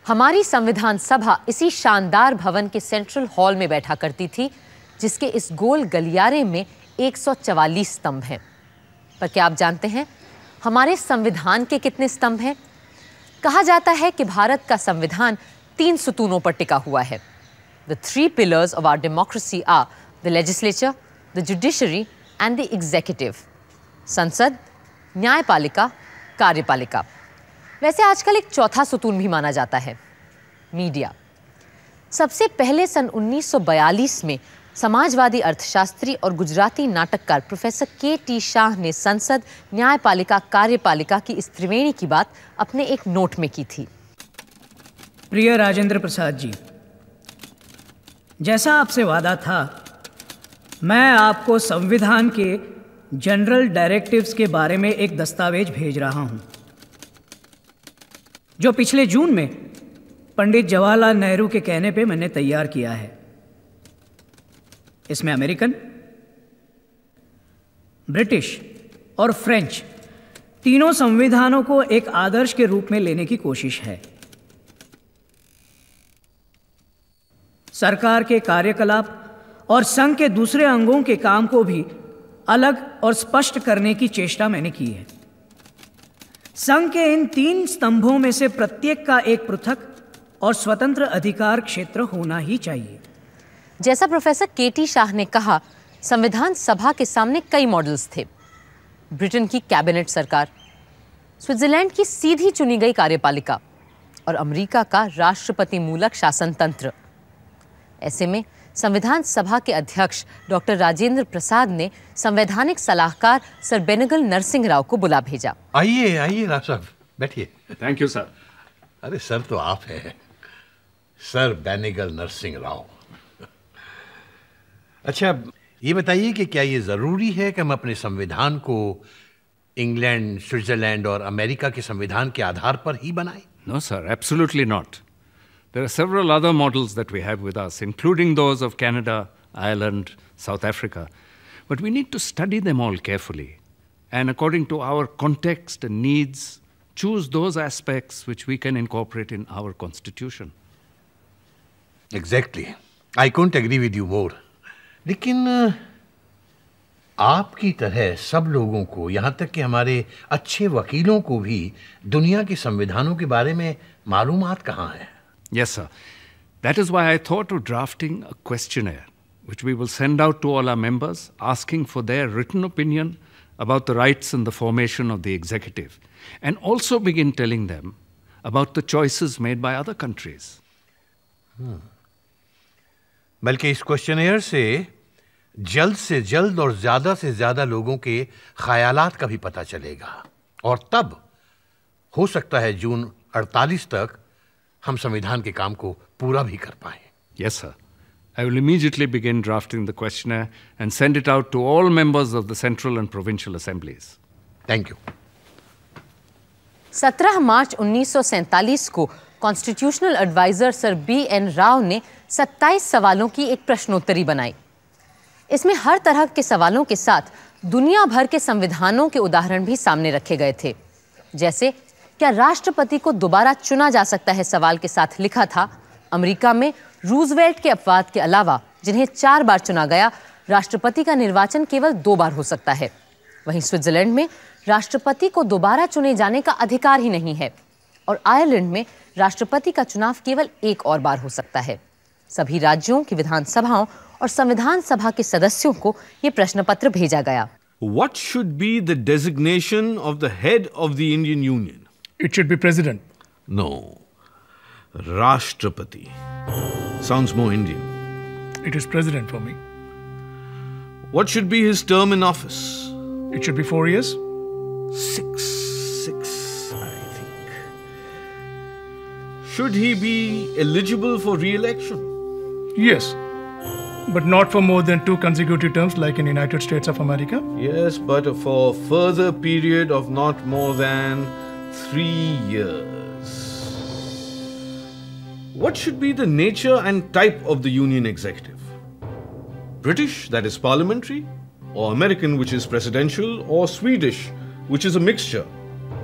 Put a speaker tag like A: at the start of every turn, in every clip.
A: हमारी संविधान सभा इसी शानदार भवन के सेंट्रल हॉल में बैठा करती थी, जिसके इस गोल गलियारे में 144 स्तंभ हैं। पर क्या आप जानते हैं हमारे संविधान के कितने स्तंभ हैं? कहा जाता है कि भारत का संविधान 3 सुतूनों पर टिका हुआ है। The 3 pillars of our democracy are the legislature, the judiciary and the executive. संसद, न्यायपालिका, कार्यपालिका। वैसे आजकल एक चौथा सुतून भी माना जाता है, मीडिया। सबसे पहले सन 1942 में समाजवादी अर्थशास्त्री और गुजराती नाटककार प्रोफेसर के.टी. शाह ने संसद, न्यायपालिका, कार्यपालिका की इस त्रिवेणी की बात अपने एक नोट में की थी।
B: प्रिय राजेंद्र प्रसाद जी, जैसा आपसे वादा था, मैं आपको संविधान के जनरल डायरेक्टिव्स के बारे में एक दस्तावेज भेज रहा हूं, जो पिछले जून में पंडित जवाहरलाल नेहरू के कहने पे मैंने तैयार किया है। इसमें अमेरिकन, ब्रिटिश और फ्रेंच तीनों संविधानों को एक आदर्श के रूप में लेने की कोशिश है। सरकार के कार्यकलाप और संघ के दूसरे अंगों के काम को भी अलग और स्पष्ट करने की चेष्टा मैंने की है। संघ के इन 3 स्तंभों में से प्रत्येक का एक पृथक और स्वतंत्र अधिकार क्षेत्र होना ही चाहिए।
A: जैसा प्रोफेसर के.टी. शाह ने कहा, संविधान सभा के सामने कई मॉडल्स थे। ब्रिटेन की कैबिनेट सरकार, स्विट्जरलैंड की सीधी चुनी गई कार्यपालिका और अमेरिका का राष्ट्रपति मूलक शासन तंत्र। ऐसे में संविधान सभा के अध्यक्ष डॉक्टर राजेंद्र प्रसाद ने संवैधानिक सलाहकार सर बेनेगल नरसिंह राव को बुला भेजा।
C: आइए आइए राव साहब, बैठिए।
D: Thank you sir.
C: अरे सर तो आप हैं, सर बेनेगल नरसिंह राव। अच्छा, ये बताइए कि क्या ये जरूरी है कि हम अपने संविधान को इंग्लैंड, स्विट्जरलैंड और अमेरिका के संविधान के आधार पर ही बनाएं?
D: No sir, absolutely not. There are several other models that we have with us, including those of Canada, Ireland, South Africa. But we need to study them all carefully and according to our context and needs, choose those aspects which we can incorporate in our constitution.
C: Exactly. I couldn't agree with you more. लेकिन आपकी तरह सब लोगों को, यहाँ तक कि हमारे अच्छे वकीलों को भी दुनिया के संविधानों के बारे में मालूमात कहाँ है?
D: Yes, sir. That is why I thought of drafting a questionnaire, which we will send out to all our members, asking for their written opinion about the rights and the formation of the executive, and also begin telling them about the choices made by other countries.
C: बल्कि इस questionnaire से जल्द और ज़्यादा से ज़्यादा लोगों के ख्यालात का भी पता चलेगा, और तब हो सकता है जून 48 तक हम संविधान के काम को पूरा भी कर पाएं।
D: Yes, sir. I will immediately begin drafting the questionnaire and send it out to all members of the central and provincial assemblies.
C: Thank you.
A: 17 मार्च 1947 को constitutional adviser sir B N. Rau ने 27 सवालों की एक प्रश्नोत्तरी बनाई। इसमें हर तरह के सवालों के साथ दुनिया भर के संविधानों के उदाहरण भी सामने रखे गए थे। जैसे, क्या राष्ट्रपति को दोबारा चुना जा सकता है? सवाल के साथ लिखा था, अमेरिका में रूजवेल्ट के अपवाद के अलावा जिन्हें 4 बार चुना गया, राष्ट्रपति का निर्वाचन केवल 2 बार हो सकता है। वहीं स्विट्जरलैंड में राष्ट्रपति को दोबारा चुने जाने का अधिकार ही नहीं है, और आयरलैंड में राष्ट्रपति का चुनाव केवल 1 और बार हो सकता है। सभी राज्यों की विधानसभाओं और संविधान सभा के सदस्यों को ये प्रश्न पत्र भेजा गया।
E: What should be the designation of the head of the Indian Union?
F: It should be president.
E: No. Rashtrapati. Sounds more Indian.
F: It is president for me.
E: What should be his term in office?
F: It should be 4 years.
E: 6, I think. Should he be eligible for re-election?
F: Yes. But not for more than 2 consecutive terms like in United States of America.
E: Yes, but for a further period of not more than 3 years. What should be the nature and type of the Union executive? British, that is parliamentary, or American, which is presidential, or Swedish, which is a mixture,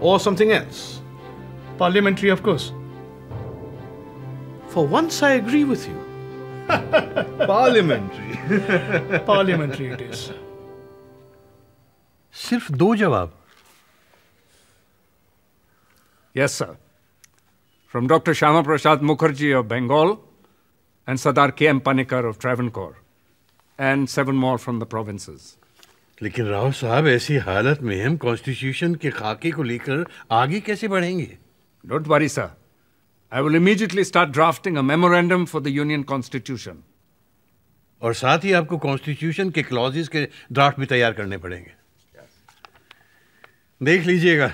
E: or something else?
F: Parliamentary, of course.
E: For once I agree with you. Parliamentary.
F: Parliamentary it is.
C: सिर्फ 2 जवाब?
D: Yes, sir. From Dr. Shyama Prasad Mukherjee of Bengal and Sardar K.M. Panikkar of Travancore, and 7 more from the provinces.
C: लेकिन राव साहब, ऐसी हालत में हम constitution के खाके को लेकर आगे कैसे बढ़ेंगे?
D: Don't worry, sir. I will immediately start drafting a memorandum for the Union Constitution.
C: और साथ ही आपको कॉन्स्टिट्यूशन के क्लॉजेस के ड्राफ्ट भी तैयार करने पड़ेंगे। देख लीजिएगा,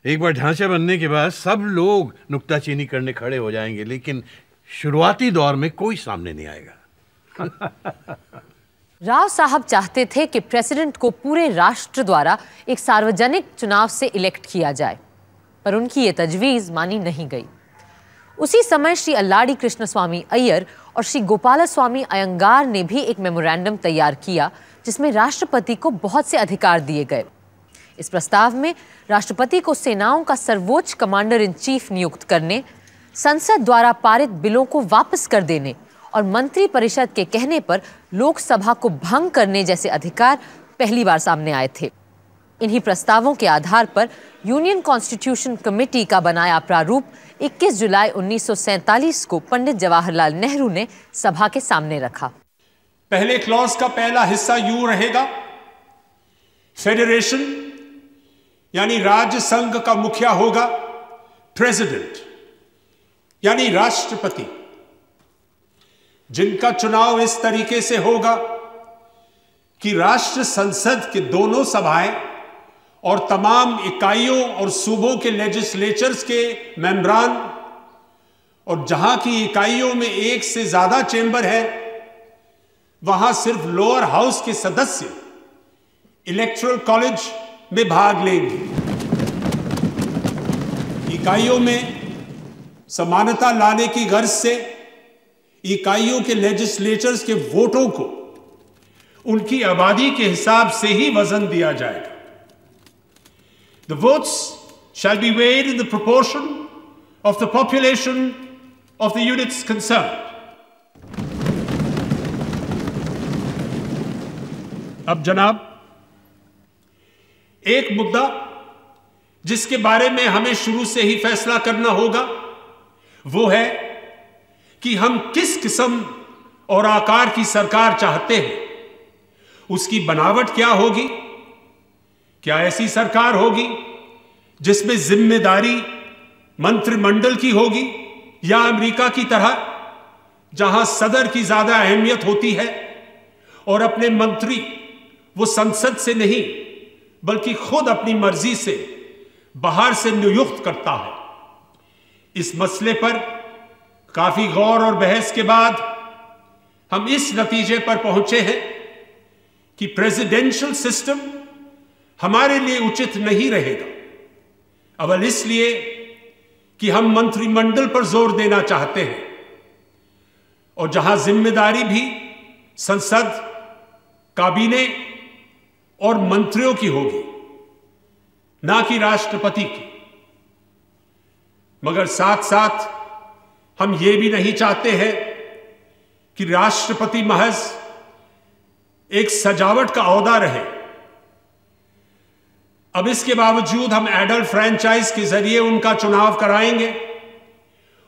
C: एक बार ढांचा बनने के बाद सब लोग नुक्ताचीनी करने खड़े हो जाएंगे, लेकिन शुरुआती दौर में कोई सामने नहीं आएगा।
A: राव साहब चाहते थे कि प्रेसिडेंट को पूरे राष्ट्र द्वारा एक सार्वजनिक चुनाव से इलेक्ट किया जाए, पर उनकी ये तजवीज़ मानी नहीं गई। उसी समय श्री अल्लाडी कृष्णस्वामी अय्यर और श्री गोपालस्वामी अयंगार ने भी एक मेमोरेंडम तैयार किया, जिसमें राष्ट्रपति को बहुत से अधिकार दिए गए। इस प्रस्ताव में राष्ट्रपति को सेनाओं का सर्वोच्च कमांडर इन चीफ नियुक्त करने, संसद द्वारा पारित बिलों को वापस कर देने और मंत्री परिषद के कहने पर लोकसभा को भंग करने जैसे अधिकार पहली बार सामने आए थे। इन्हीं प्रस्तावों के आधार पर यूनियन कॉन्स्टिट्यूशन कमेटी का बनाया प्रारूप 21 जुलाई 1947 को पंडित जवाहरलाल नेहरू ने सभा के सामने रखा।
G: पहले क्लॉज का पहला हिस्सा यूं रहेगा, फेडरेशन यानी राज्य संघ का मुखिया होगा प्रेसिडेंट यानी राष्ट्रपति, जिनका चुनाव इस तरीके से होगा कि राष्ट्र संसद के दोनों सभाएं और तमाम इकाइयों और सूबों के लेजिस्लेचर्स के मेंबरान, और जहां की इकाइयों में एक से ज्यादा चेंबर है, वहां सिर्फ लोअर हाउस के सदस्य इलेक्टोरल कॉलेज में भाग लेंगे। इकाइयों में समानता लाने की गर्ज से इकाइयों के लेजिस्लेचर्स के वोटों को उनकी आबादी के हिसाब से ही वजन दिया जाएगा। The votes shall be weighed in the proportion of the population of the units concerned. अब जनाब, एक मुद्दा जिसके बारे में हमें शुरू से ही फैसला करना होगा वो है कि हम किस किस्म और आकार की सरकार चाहते हैं, उसकी बनावट क्या होगी। क्या ऐसी सरकार होगी जिसमें जिम्मेदारी मंत्रिमंडल की होगी, या अमेरिका की तरह जहां सदर की ज्यादा अहमियत होती है और अपने मंत्री वो संसद से नहीं बल्कि खुद अपनी मर्जी से बाहर से नियुक्त करता है। इस मसले पर काफी गौर और बहस के बाद हम इस नतीजे पर पहुंचे हैं कि प्रेसिडेंशियल सिस्टम हमारे लिए उचित नहीं रहेगा। अव्वल इसलिए कि हम मंत्रिमंडल पर जोर देना चाहते हैं, और जहां जिम्मेदारी भी संसद, काबीने और मंत्रियों की होगी, ना कि राष्ट्रपति की। मगर साथ साथ हम ये भी नहीं चाहते हैं कि राष्ट्रपति महज एक सजावट का ओहदा रहे। अब इसके बावजूद हम एडल्ट फ्रेंचाइज के जरिए उनका चुनाव कराएंगे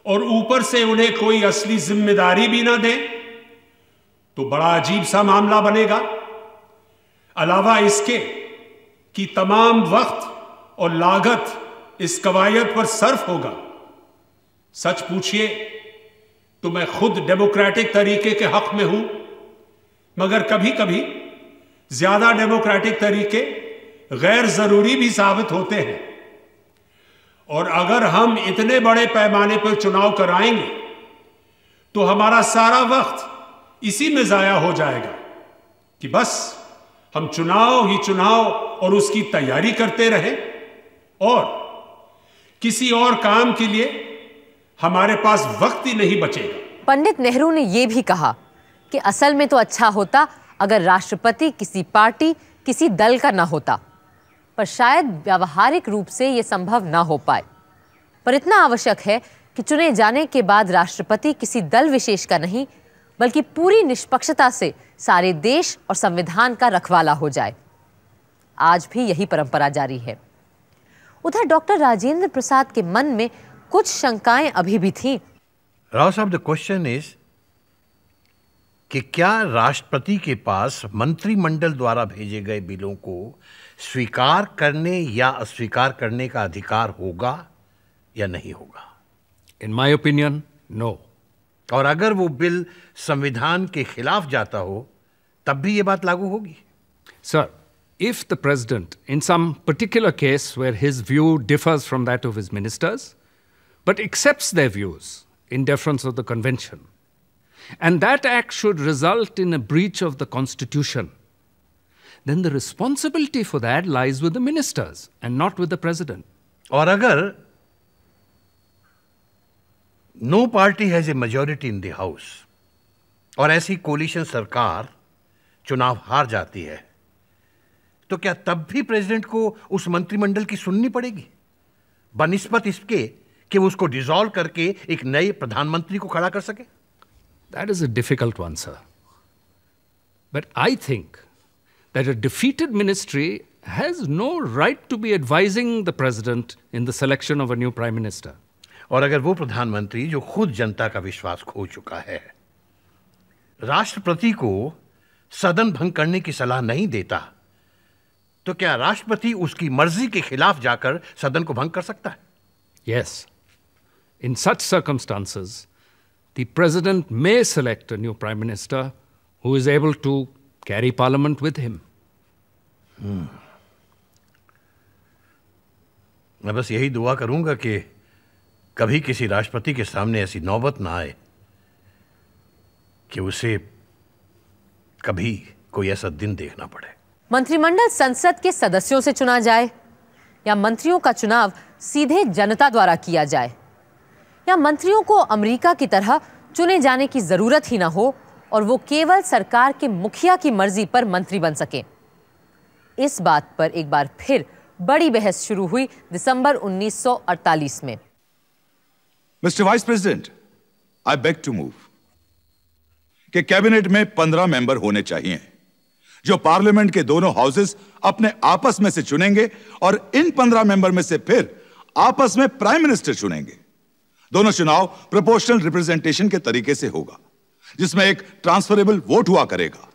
G: और ऊपर से उन्हें कोई असली जिम्मेदारी भी ना दें, तो बड़ा अजीब सा मामला बनेगा। अलावा इसके कि तमाम वक्त और लागत इस कवायद पर सर्फ होगा। सच पूछिए तो मैं खुद डेमोक्रेटिक तरीके के हक में हूं, मगर कभी कभी ज्यादा डेमोक्रेटिक तरीके गैर जरूरी भी साबित होते हैं। और अगर हम इतने बड़े पैमाने पर चुनाव कराएंगे तो हमारा सारा वक्त इसी में जाया हो जाएगा कि बस हम चुनाव ही चुनाव और उसकी तैयारी करते रहें, और किसी और काम के लिए हमारे पास वक्त ही नहीं बचेगा।
A: पंडित नेहरू ने यह भी कहा कि असल में तो अच्छा होता अगर राष्ट्रपति किसी पार्टी, किसी दल का ना होता, पर शायद व्यावहारिक रूप से यह संभव ना हो पाए। पर इतना आवश्यक है कि चुने जाने के बाद राष्ट्रपति किसी दल विशेष का नहीं बल्कि पूरी निष्पक्षता से सारे देश और संविधान का रखवाला हो जाए। आज भी यही परंपरा जारी है। उधर डॉक्टर राजेंद्र प्रसाद के मन में कुछ शंकाएं अभी भी थीं।
C: राव साहब, द क्वेश्चन इज कि क्या राष्ट्रपति के पास मंत्रिमंडल द्वारा भेजे गए बिलों को स्वीकार करने या अस्वीकार करने का अधिकार होगा या नहीं होगा?
D: In my opinion, no.
C: और अगर वो बिल संविधान के खिलाफ जाता हो तब भी ये बात लागू होगी?
D: Sir, if the president, in some particular case where his view differs from that of his ministers, but accepts their views in deference of the convention, and that act should result in a breach of the constitution, then the responsibility for that lies with the ministers and not with the president.
C: और अगर no party has a majority in the house और ऐसी collision सरकार चुनाव हार जाती है, तो क्या तब भी प्रेसिडेंट को उस मंत्रिमंडल की सुननी पड़ेगी बनिस्बत इसके कि वो उसको डिसॉल्व करके एक नए प्रधानमंत्री को खड़ा कर सके?
D: That is a difficult one, sir. But I think that a defeated ministry has no right to be advising the president in the selection of a new prime minister.
C: और अगर वो प्रधानमंत्री जो खुद जनता का विश्वास खो चुका है राष्ट्रपति को सदन भंग करने की सलाह नहीं देता, तो क्या राष्ट्रपति उसकी मर्जी के खिलाफ जाकर सदन को भंग कर सकता है?
D: Yes. In such circumstances, the president may select a new prime minister who is able to carry parliament with him.
C: मैं बस यही दुआ करूंगा कि कभी किसी राष्ट्रपति के सामने ऐसी नौबत ना आए कि उसे कभी कोई ऐसा दिन देखना पड़े।
A: मंत्रिमंडल संसद के सदस्यों से चुना जाए या मंत्रियों का चुनाव सीधे जनता द्वारा किया जाए या मंत्रियों को अमेरिका की तरह चुने जाने की जरूरत ही ना हो और वो केवल सरकार के मुखिया की मर्जी पर मंत्री बन सके, इस बात पर एक बार फिर बड़ी बहस शुरू हुई दिसंबर 1948 में।
H: Mister vice president, I beg to move कि कैबिनेट में 15 मेंबर होने चाहिए जो पार्लियामेंट के दोनों हाउसेस अपने आपस में से चुनेंगे और इन 15 मेंबर में से फिर आपस में प्राइम मिनिस्टर चुनेंगे। दोनों चुनाव प्रोपोर्शनल रिप्रेजेंटेशन के तरीके से होगा जिसमें एक ट्रांसफरेबल वोट हुआ करेगा।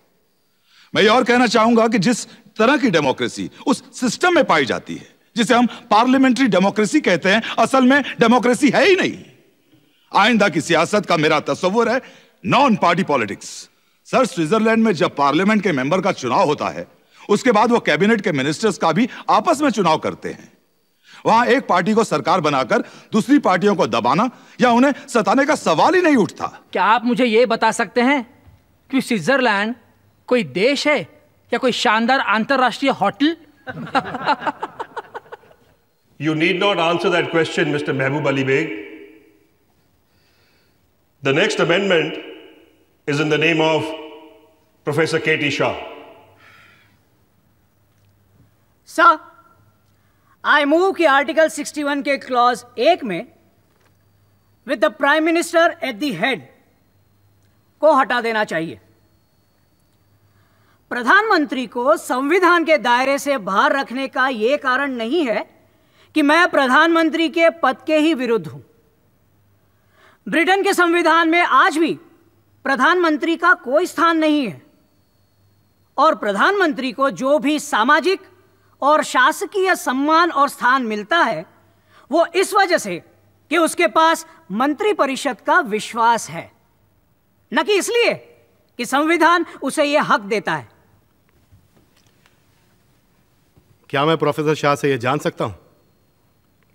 H: मैं ये और कहना चाहूंगा कि जिस तरह की डेमोक्रेसी उस सिस्टम में पाई जाती है जिसे हम पार्लियामेंट्री डेमोक्रेसी कहते हैं, असल में डेमोक्रेसी है ही नहीं। आइंदा की सियासत का मेरा तस्वुर है non party politics. Sir, Switzerland में जब पार्लियामेंट के मेंबर का चुनाव होता है उसके बाद वो कैबिनेट के मिनिस्टर्स का भी आपस में चुनाव करते हैं। वहां एक पार्टी को सरकार बनाकर दूसरी पार्टियों को दबाना या उन्हें सताने का सवाल ही नहीं उठता।
B: क्या आप मुझे यह बता सकते हैं कि स्विट्जरलैंड कोई देश है या कोई शानदार अंतरराष्ट्रीय hotel?
I: You need not answer that question, Mr. Mehboob Ali Beg. The next amendment is in the name of Professor K.T. Shah.
B: Sir, I move कि आर्टिकल 61 के क्लॉज 1 में with the prime minister at the head को हटा देना चाहिए। प्रधानमंत्री को संविधान के दायरे से बाहर रखने का यह कारण नहीं है कि मैं प्रधानमंत्री के पद के ही विरुद्ध हूं। ब्रिटेन के संविधान में आज भी प्रधानमंत्री का कोई स्थान नहीं है और प्रधानमंत्री को जो भी सामाजिक और शासकीय सम्मान और स्थान मिलता है वो इस वजह से कि उसके पास मंत्रिपरिषद का विश्वास है, न कि इसलिए कि संविधान उसे यह हक देता है।
J: क्या मैं प्रोफेसर शाह से यह जान सकता हूं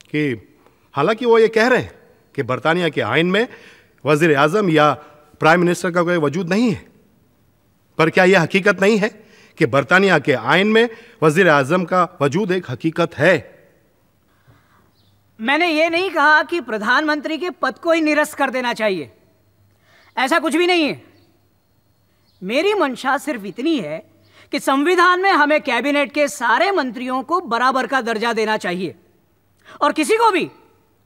J: कि हालांकि वो ये कह रहे हैं कि बरतानिया के आइन में वजीर आजम या प्राइम मिनिस्टर का कोई वजूद नहीं है, पर क्या यह हकीकत नहीं है कि बरतानिया के आइन में वजीर आजम का वजूद एक हकीकत है?
B: मैंने ये नहीं कहा कि प्रधानमंत्री के पद को ही निरस्त कर देना चाहिए, ऐसा कुछ भी नहीं है। मेरी मंशा सिर्फ इतनी है कि संविधान में हमें कैबिनेट के सारे मंत्रियों को बराबर का दर्जा देना चाहिए और किसी को भी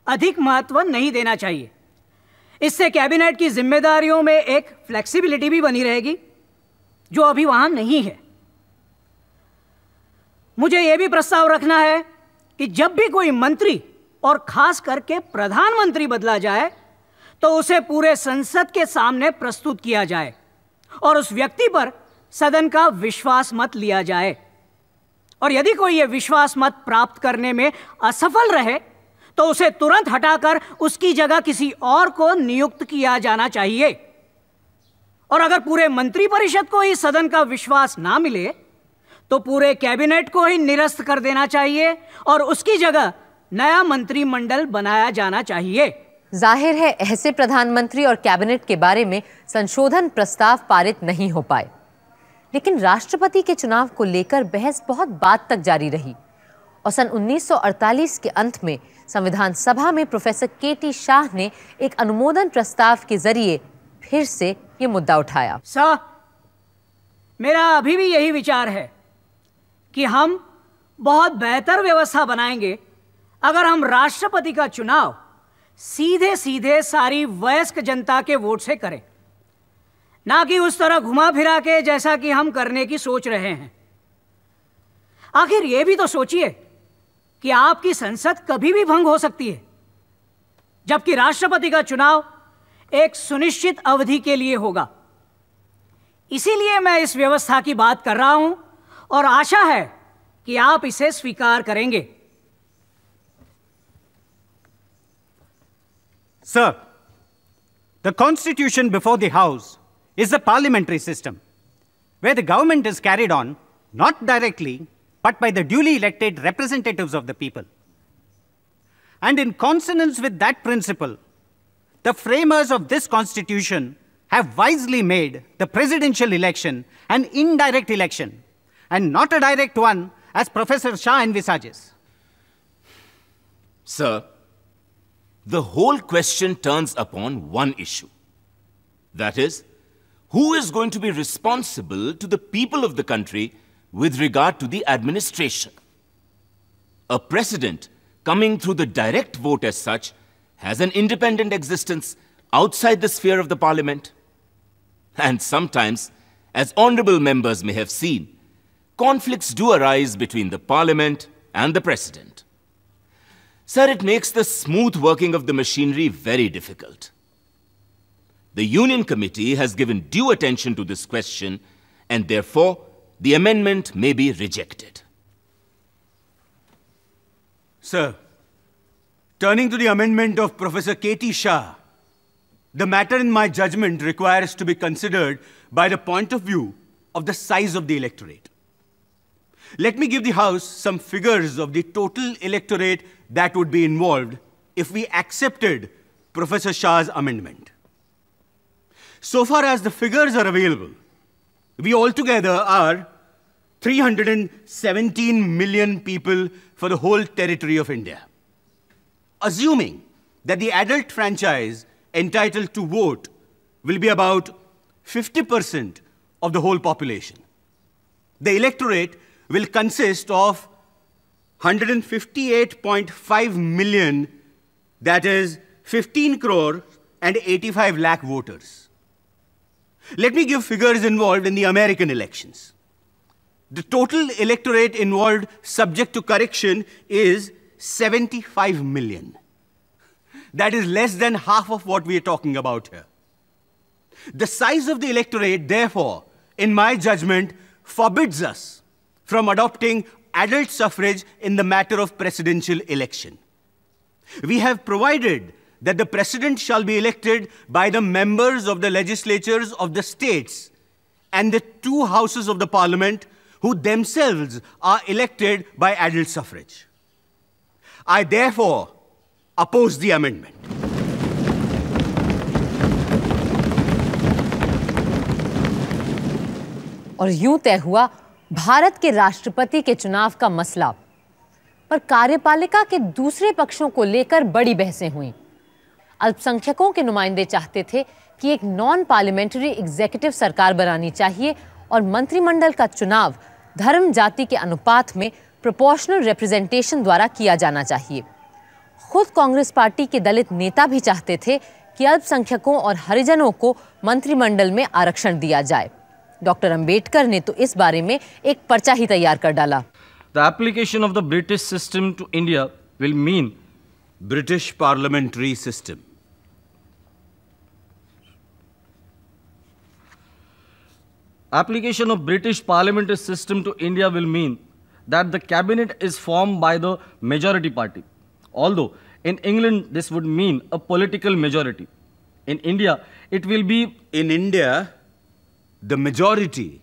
B: अधिक महत्व नहीं देना चाहिए। इससे कैबिनेट की जिम्मेदारियों में एक फ्लेक्सिबिलिटी भी बनी रहेगी जो अभी वहां नहीं है। मुझे यह भी प्रस्ताव रखना है कि जब भी कोई मंत्री और खास करके प्रधानमंत्री बदला जाए तो उसे पूरे संसद के सामने प्रस्तुत किया जाए और उस व्यक्ति पर सदन का विश्वास मत लिया जाए। और यदि कोई यह विश्वास मत प्राप्त करने में असफल रहे तो उसे तुरंत हटाकर उसकी जगह किसी और को नियुक्त किया जाना चाहिए। और अगर पूरे मंत्रिपरिषद को ही सदन का विश्वास ना मिले तो पूरे कैबिनेट को ही निरस्त कर देना चाहिए और उसकी जगह नया मंत्रिमंडल बनाया जाना चाहिए।
A: जाहिर है ऐसे प्रधानमंत्री और कैबिनेट के बारे में संशोधन प्रस्ताव पारित नहीं हो पाए, लेकिन राष्ट्रपति के चुनाव को लेकर बहस बहुत बाद तक जारी रही और सन 1948 के अंत में संविधान सभा में प्रोफेसर केटी शाह ने एक अनुमोदन प्रस्ताव के जरिए फिर से ये मुद्दा उठाया।
B: सर, मेरा अभी भी यही विचार है कि हम बहुत बेहतर व्यवस्था बनाएंगे अगर हम राष्ट्रपति का चुनाव सीधे सीधे सारी वयस्क जनता के वोट से करें, ना कि उस तरह घुमा फिरा के जैसा कि हम करने की सोच रहे हैं। आखिर यह भी तो सोचिए कि आपकी संसद कभी भी भंग हो सकती है, जबकि राष्ट्रपति का चुनाव एक सुनिश्चित अवधि के लिए होगा। इसीलिए मैं इस व्यवस्था की बात कर रहा हूं और आशा है कि आप इसे स्वीकार करेंगे।
K: Sir, the constitution before the House is a parliamentary system where the government is carried on not directly but by the duly elected representatives of the people. And in consonance with that principle, the framers of this constitution have wisely made the presidential election an indirect election and not a direct one as Professor Shah envisages.
L: Sir, the whole question turns upon one issue. That is, who is going to be responsible to the people of the country with regard to the administration? A president coming through the direct vote as such has an independent existence outside the sphere of the parliament. And sometimes, as honorable members may have seen, conflicts do arise between the parliament and the president. Sir, it makes the smooth working of the machinery very difficult. The Union Committee has given due attention to this question, and therefore, the amendment may be rejected.
K: Sir, turning to the amendment of Professor K.T. Shah, the matter in my judgment requires to be considered by the point of view of the size of the electorate. Let me give the House some figures of the total electorate that would be involved if we accepted Professor Shah's amendment. So far as the figures are available, we altogether are 317 million people for the whole territory of India. Assuming that the adult franchise entitled to vote will be about 50% of the whole population, the electorate will consist of 158.5 million, that is 15 crore and 85 lakh voters. Let me give figures involved in the American elections. The total electorate involved subject to correction is 75 million. That is less than half of what we are talking about here. The size of the electorate, therefore, in my judgment, forbids us from adopting adult suffrage in the matter of presidential election. We have provided that the president shall be elected by the members of the legislatures of the states and the two houses of the parliament who themselves are elected by adult suffrage. I therefore oppose the amendment.
A: और यूं तय हुआ भारत के राष्ट्रपति के चुनाव का मसला। पर कार्यपालिका के दूसरे पक्षों को लेकर बड़ी बहसें हुईं। अल्पसंख्यकों के नुमाइंदे चाहते थे कि एक नॉन पार्लियामेंट्री एग्जीक्यूटिव सरकार बनानी चाहिए और मंत्रिमंडल का चुनाव धर्म जाति के अनुपात में प्रोपोर्शनल रिप्रेजेंटेशन द्वारा किया जाना चाहिए। खुद कांग्रेस पार्टी के दलित नेता भी चाहते थे कि अल्पसंख्यकों और हरिजनों को मंत्रिमंडल में आरक्षण दिया जाए। डॉक्टर अंबेडकर ने तो इस बारे में एक पर्चा ही तैयार कर डाला।
M: The application of the British system to India will mean
K: British parliamentary system.
M: Application of British parliamentary system to India will mean that the cabinet is formed by the majority party. Although in England this would mean a political majority. In India it will be...
K: In India, the majority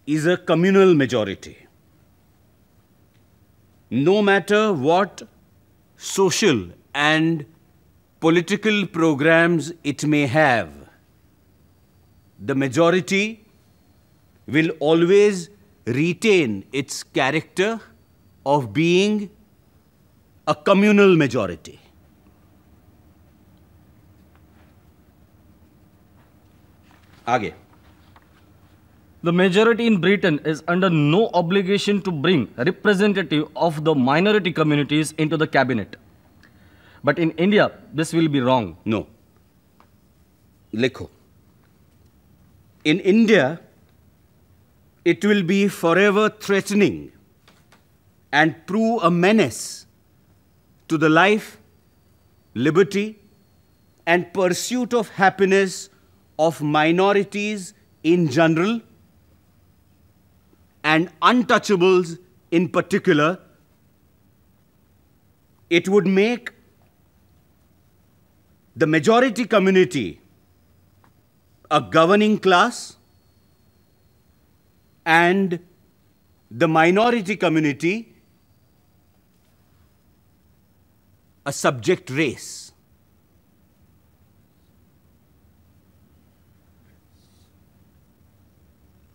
K: is a communal majority. No matter what social and political programs it may have, the majority will always retain its character of being a communal majority. Aage.
M: The majority in Britain is under no obligation to bring a representative of the minority communities into the cabinet. But in India, this will be wrong.
K: No. Likho. In India, it will be forever threatening and prove a menace to the life, liberty, and pursuit of happiness of minorities in general and untouchables in particular. It would make the majority community a governing class and the minority community a subject race.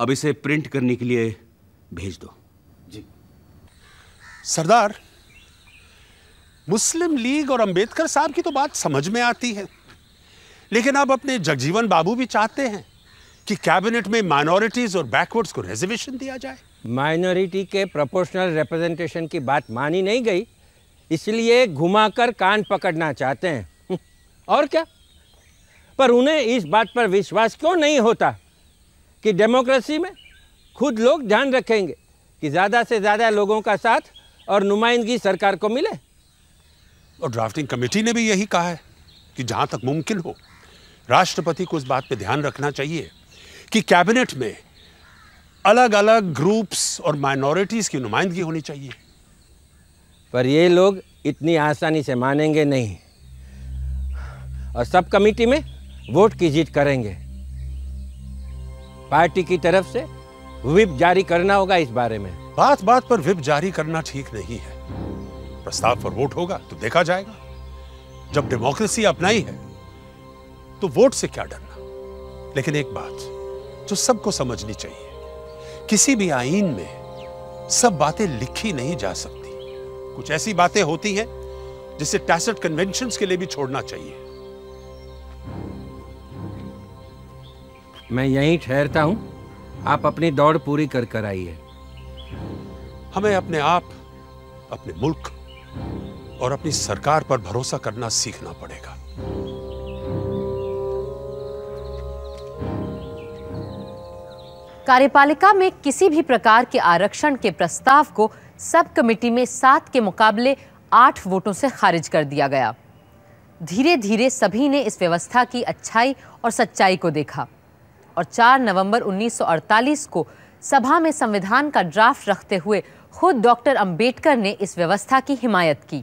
K: अब इसे print करने के लिए भेज दो।
G: जी। सरदार, मुस्लिम league और अंबेडकर साहब की तो बात समझ में आती है, लेकिन अब अपने जगजीवन बाबू भी चाहते हैं कि कैबिनेट में माइनॉरिटीज और बैकवर्ड्स को रिजर्वेशन दिया जाए।
N: माइनॉरिटी के प्रोपोर्शनल रिप्रेजेंटेशन की बात मानी नहीं गई, इसलिए घुमाकर कान पकड़ना चाहते हैं। और क्या? पर उन्हें इस बात पर विश्वास क्यों नहीं होता कि डेमोक्रेसी में खुद लोग ध्यान रखेंगे कि ज़्यादा से ज़्यादा लोगों का साथ और नुमाइंदगी सरकार को मिले।
G: और ड्राफ्टिंग कमेटी ने भी यही कहा है कि जहां तक मुमकिन हो राष्ट्रपति को इस बात पे ध्यान रखना चाहिए कि कैबिनेट में अलग अलग ग्रुप्स और माइनॉरिटीज की नुमाइंदगी होनी चाहिए।
N: पर ये लोग इतनी आसानी से मानेंगे नहीं और सब कमेटी में वोट की जीत करेंगे। पार्टी की तरफ से व्हिप जारी करना होगा इस बारे में।
G: बात बात पर व्हिप जारी करना ठीक नहीं है। प्रस्ताव पर वोट होगा तो देखा जाएगा। जब डेमोक्रेसी अपनाई है तो वोट से क्या डरना। लेकिन एक बात जो सबको समझनी चाहिए, किसी भी आईन में सब बातें लिखी नहीं जा सकती। कुछ ऐसी बातें होती हैं जिसे टैसिट कन्वेंशंस के लिए भी छोड़ना चाहिए।
N: मैं यहीं ठहरता हूं, आप अपनी दौड़ पूरी कर आइए।
G: हमें अपने आप, अपने मुल्क और अपनी सरकार पर भरोसा करना सीखना पड़ेगा।
A: कार्यपालिका में किसी भी प्रकार के आरक्षण के प्रस्ताव को सब कमेटी में 7 के मुकाबले 8 वोटों से खारिज कर दिया गया। धीरे धीरे सभी ने इस व्यवस्था की अच्छाई और सच्चाई को देखा और 4 नवंबर 1948 को सभा में संविधान का ड्राफ्ट रखते हुए खुद डॉक्टर अंबेडकर ने इस व्यवस्था की हिमायत की।